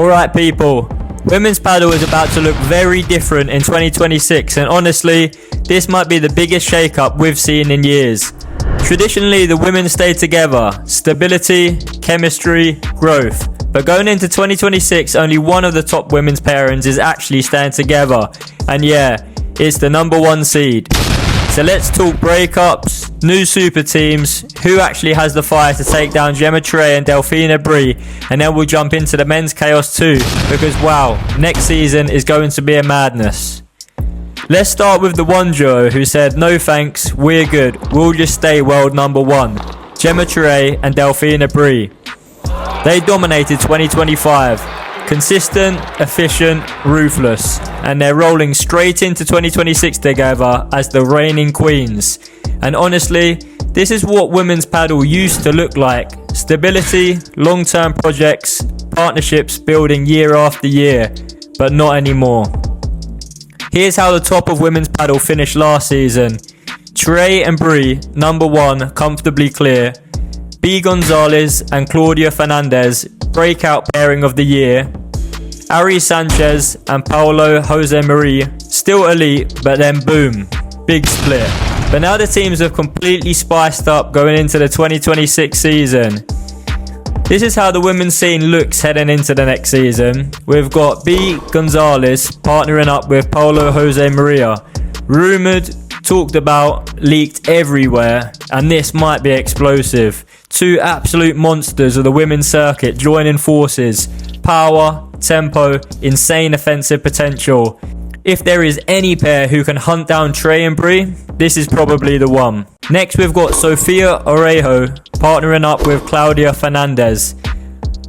Alright people, women's paddle is about to look very different in 2026, and honestly, this might be the biggest shake-up we've seen in years. Traditionally, the women stay together, stability, chemistry, growth. But going into 2026, only one of the top women's pairings is actually staying together. And yeah, it's the number 1 seed. So let's talk breakups, new super teams, who actually has the fire to take down Gemma, Triay and Delfina, Brea, and then we'll jump into the men's chaos too, because wow, next season is going to be a madness. Let's start with the one duo who said no thanks, we're good, we'll just stay world number 1, Gemma, Triay and Delfina, Brea. They dominated 2025. Consistent, efficient, ruthless, and they're rolling straight into 2026 together as the reigning queens. And honestly, this is what women's paddle used to look like. Stability, long-term projects, partnerships building year after year, but not anymore. Here's how the top of women's paddle finished last season. Triay and Brea, number 1, comfortably clear. González and Claudia Fernández, breakout pairing of the year. Sánchez and Paula Josemaría, still elite, but then boom, big split. But now the teams have completely spiced up going into the 2026 season. This is how the women's scene looks heading into the next season. We've got González partnering up with Paula Josemaría. Rumoured, talked about, leaked everywhere, and this might be explosive. 2 absolute monsters of the women's circuit joining forces. Power, tempo, insane offensive potential. If there is any pair who can hunt down Triay and Brea, this is probably the one. Next we've got Sofía Araújo partnering up with Claudia Fernández.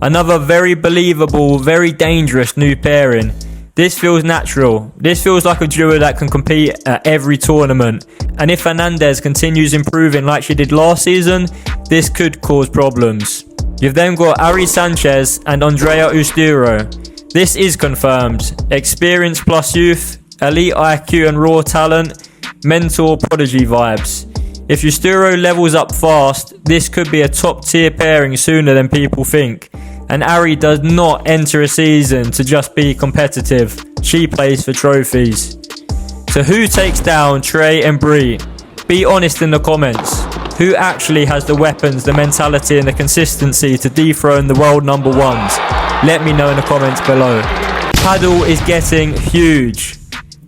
Another very believable, very dangerous new pairing. This feels natural. This feels like a duo that can compete at every tournament. And if Fernández continues improving like she did last season, this could cause problems. You've then got Sánchez and Andrea Ustero. This is confirmed. Experience plus youth, elite IQ and raw talent, mentor prodigy vibes. If Ustero levels up fast, this could be a top tier pairing sooner than people think. And Ari does not enter a season to just be competitive. She plays for trophies. So who takes down Triay and Brea? Be honest in the comments. Who actually has the weapons, the mentality and the consistency to dethrone the world number 1s? Let me know in the comments below. Paddle is getting huge.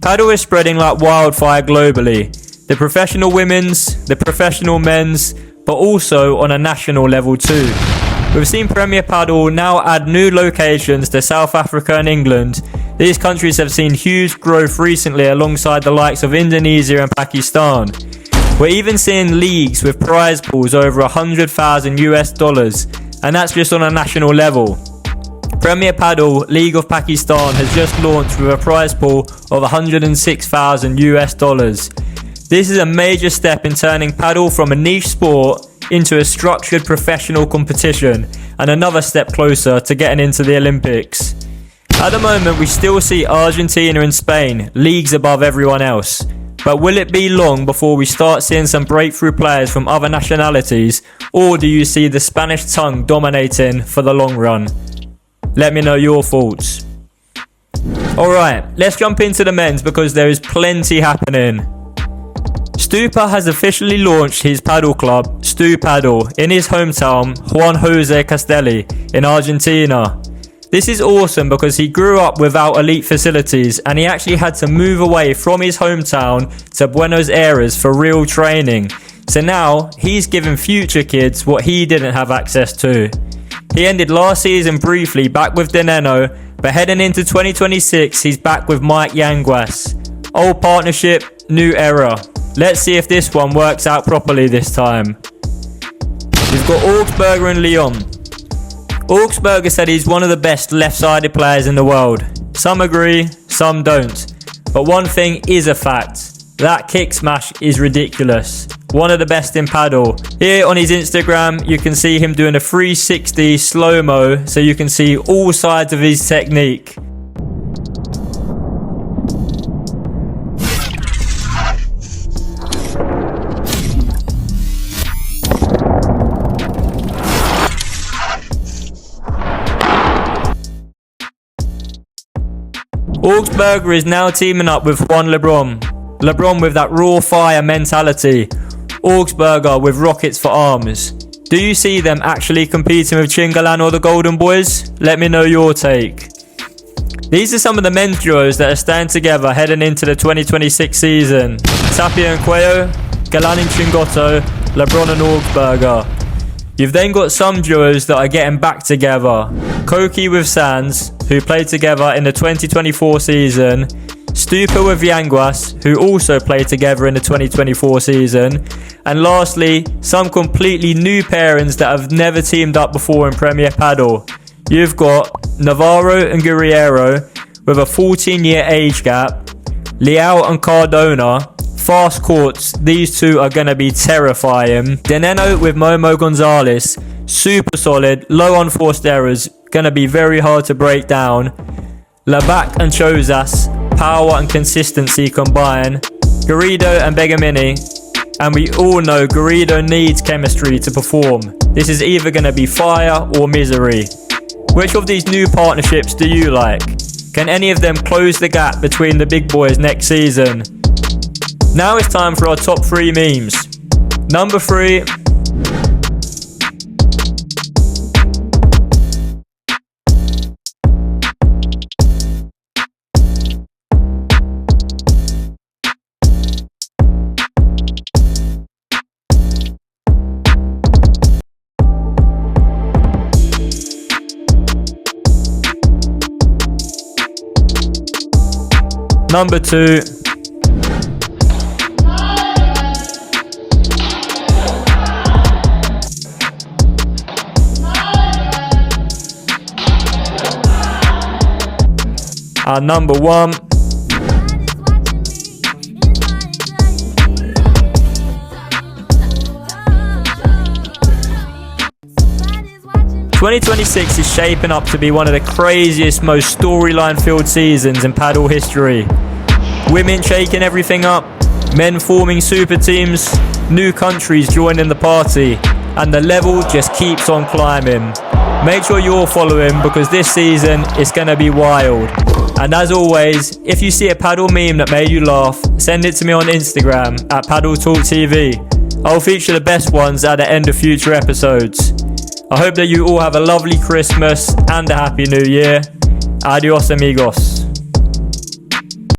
Paddle is spreading like wildfire globally. The professional women's, the professional men's, but also on a national level too. We've seen Premier Padel now add new locations to South Africa and England. These countries have seen huge growth recently alongside the likes of Indonesia and Pakistan. We're even seeing leagues with prize pools over $100,000, and that's just on a national level. Premier Padel League of Pakistan has just launched with a prize pool of $106,000. This is a major step in turning paddle from a niche sport into a structured professional competition, and another step closer to getting into the Olympics. At the moment we still see Argentina and Spain leagues above everyone else, but will it be long before we start seeing some breakthrough players from other nationalities, or do you see the Spanish tongue dominating for the long run? Let me know your thoughts. Alright, let's jump into the men's because there is plenty happening. Stupa has officially launched his paddle club, Stu Paddle, in his hometown, Juan Jose Castelli, in Argentina. This is awesome because he grew up without elite facilities and he actually had to move away from his hometown to Buenos Aires for real training. So now, he's giving future kids what he didn't have access to. He ended last season briefly back with Dineno, but heading into 2026, he's back with Mike Yanguas. Old partnership, new era. Let's see if this one works out properly this time. We've got Augsburger and Lyon. Augsburger said he's one of the best left-sided players in the world. Some agree, some don't. But one thing is a fact. That kick smash is ridiculous. One of the best in paddle. Here on his Instagram, you can see him doing a 360 slow-mo, so you can see all sides of his technique. Augsburger is now teaming up with Juan LeBron. LeBron with that raw fire mentality. Augsburger with rockets for arms. Do you see them actually competing with Chingotto Galan or the Golden Boys? Let me know your take. These are some of the men's duos that are staying together heading into the 2026 season. Tapia and Cuello, Galan and Chingotto, LeBron and Augsburger. You've then got some duos that are getting back together. Koki with Sands, who played together in the 2024 season. Stupa with Yanguas, who also played together in the 2024 season. And lastly, some completely new pairings that have never teamed up before in Premier Padel. You've got Navarro and Guerriero with a 14-year age gap. Leal and Cardona, fast courts, these two are going to be terrifying. Deneno with Momo González, super solid, low unforced errors, going to be very hard to break down. Libaak and Chozas, power and consistency combine. Garrido and Begamini, and we all know Garrido needs chemistry to perform. This is either going to be fire or misery. Which of these new partnerships do you like? Can any of them close the gap between the big boys next season? Now it's time for our top 3 memes. Number 3. Number 2. And number 1. "2026 is shaping up to be one of the craziest, most storyline-filled seasons in padel history. Women shaking everything up, men forming super teams, new countries joining the party, and the level just keeps on climbing. Make sure you're following because this season is going to be wild. And as always, if you see a padel meme that made you laugh, send it to me on Instagram at PadelTalkTV. I'll feature the best ones at the end of future episodes. I hope that you all have a lovely Christmas and a happy New Year. Adios amigos.